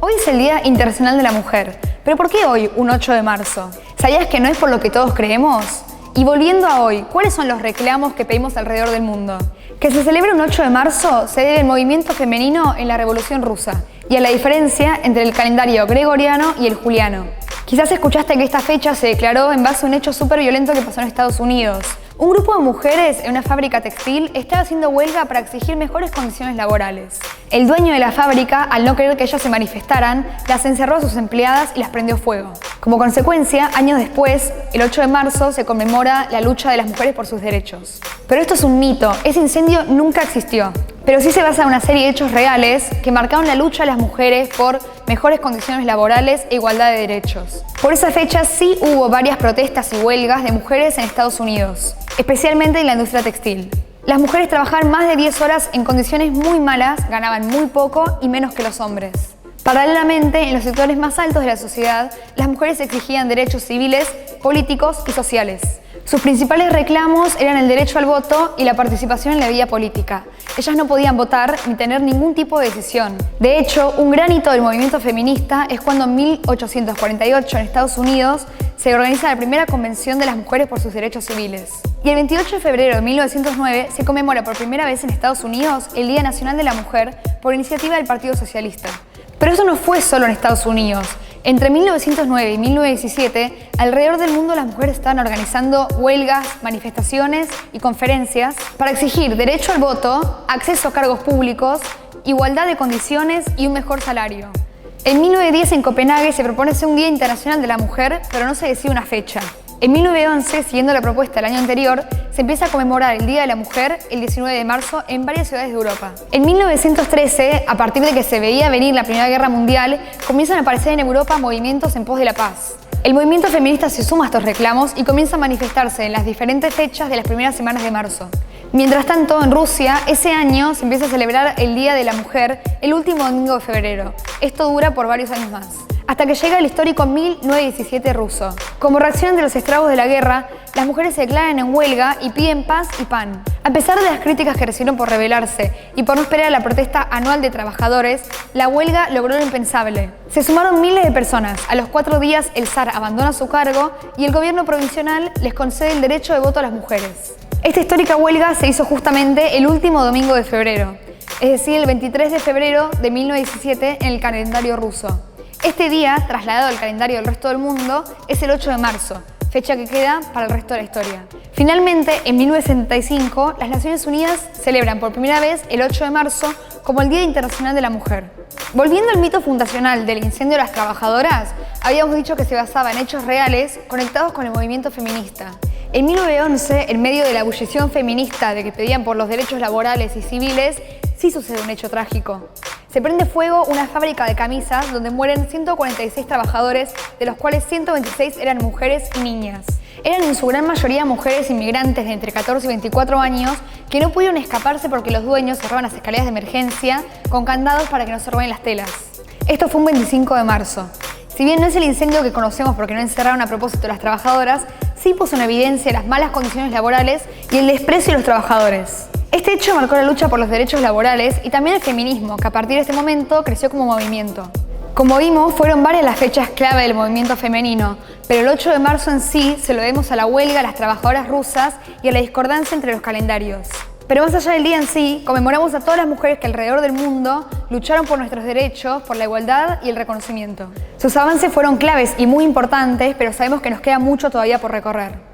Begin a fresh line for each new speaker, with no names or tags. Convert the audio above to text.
Hoy es el Día Internacional de la Mujer, pero ¿por qué hoy, un 8 de marzo? ¿Sabías que no es por lo que todos creemos? Y volviendo a hoy, ¿cuáles son los reclamos que pedimos alrededor del mundo? Que se celebre un 8 de marzo se debe al movimiento femenino en la Revolución Rusa y a la diferencia entre el calendario gregoriano y el juliano. Quizás escuchaste que esta fecha se declaró en base a un hecho súper violento que pasó en Estados Unidos. Un grupo de mujeres en una fábrica textil estaba haciendo huelga para exigir mejores condiciones laborales. El dueño de la fábrica, al no querer que ellas se manifestaran, las encerró a sus empleadas y las prendió fuego. Como consecuencia, años después, el 8 de marzo se conmemora la lucha de las mujeres por sus derechos. Pero esto es un mito, ese incendio nunca existió. Pero sí se basa en una serie de hechos reales que marcaron la lucha de las mujeres por mejores condiciones laborales e igualdad de derechos. Por esa fecha sí hubo varias protestas y huelgas de mujeres en Estados Unidos, especialmente en la industria textil. Las mujeres trabajaban más de 10 horas en condiciones muy malas, ganaban muy poco y menos que los hombres. Paralelamente, en los sectores más altos de la sociedad, las mujeres exigían derechos civiles, políticos y sociales. Sus principales reclamos eran el derecho al voto y la participación en la vida política. Ellas no podían votar ni tener ningún tipo de decisión. De hecho, un gran hito del movimiento feminista es cuando en 1848 en Estados Unidos se organiza la primera convención de las mujeres por sus derechos civiles. Y el 28 de febrero de 1909 se conmemora por primera vez en Estados Unidos el Día Nacional de la Mujer por iniciativa del Partido Socialista. Pero eso no fue solo en Estados Unidos. Entre 1909 y 1917, alrededor del mundo las mujeres estaban organizando huelgas, manifestaciones y conferencias para exigir derecho al voto, acceso a cargos públicos, igualdad de condiciones y un mejor salario. En 1910 en Copenhague se propone un Día Internacional de la Mujer, pero no se decide una fecha. En 1911, siguiendo la propuesta del año anterior, se empieza a conmemorar el Día de la Mujer el 19 de marzo en varias ciudades de Europa. En 1913, a partir de que se veía venir la Primera Guerra Mundial, comienzan a aparecer en Europa movimientos en pos de la paz. El movimiento feminista se suma a estos reclamos y comienza a manifestarse en las diferentes fechas de las primeras semanas de marzo. Mientras tanto, en Rusia, ese año se empieza a celebrar el Día de la Mujer el último domingo de febrero. Esto dura por varios años más, hasta que llega el histórico 1917 ruso. Como reacción ante los estragos de la guerra, las mujeres se declaran en huelga y piden paz y pan. A pesar de las críticas que recibieron por rebelarse y por no esperar a la protesta anual de trabajadores, la huelga logró lo impensable. Se sumaron miles de personas. A los 4 días el zar abandona su cargo y el gobierno provisional les concede el derecho de voto a las mujeres. Esta histórica huelga se hizo justamente el último domingo de febrero, es decir, el 23 de febrero de 1917 en el calendario ruso. Este día, trasladado al calendario del resto del mundo, es el 8 de marzo, fecha que queda para el resto de la historia. Finalmente, en 1975, las Naciones Unidas celebran por primera vez el 8 de marzo como el Día Internacional de la Mujer. Volviendo al mito fundacional del incendio de las trabajadoras, habíamos dicho que se basaba en hechos reales conectados con el movimiento feminista. En 1911, en medio de la ebullición feminista de que pedían por los derechos laborales y civiles, sí sucede un hecho trágico. Se prende fuego una fábrica de camisas donde mueren 146 trabajadores, de los cuales 126 eran mujeres y niñas. Eran en su gran mayoría mujeres inmigrantes de entre 14 y 24 años que no pudieron escaparse porque los dueños cerraban las escaleras de emergencia con candados para que no se roben las telas. Esto fue un 25 de marzo. Si bien no es el incendio que conocemos porque no encerraron a propósito a las trabajadoras, sí puso en evidencia las malas condiciones laborales y el desprecio de los trabajadores. Este hecho marcó la lucha por los derechos laborales y también el feminismo, que a partir de este momento creció como movimiento. Como vimos, fueron varias las fechas clave del movimiento femenino, pero el 8 de marzo en sí se lo debemos a la huelga, a las trabajadoras rusas y a la discordancia entre los calendarios. Pero más allá del día en sí, conmemoramos a todas las mujeres que alrededor del mundo lucharon por nuestros derechos, por la igualdad y el reconocimiento. Sus avances fueron claves y muy importantes, pero sabemos que nos queda mucho todavía por recorrer.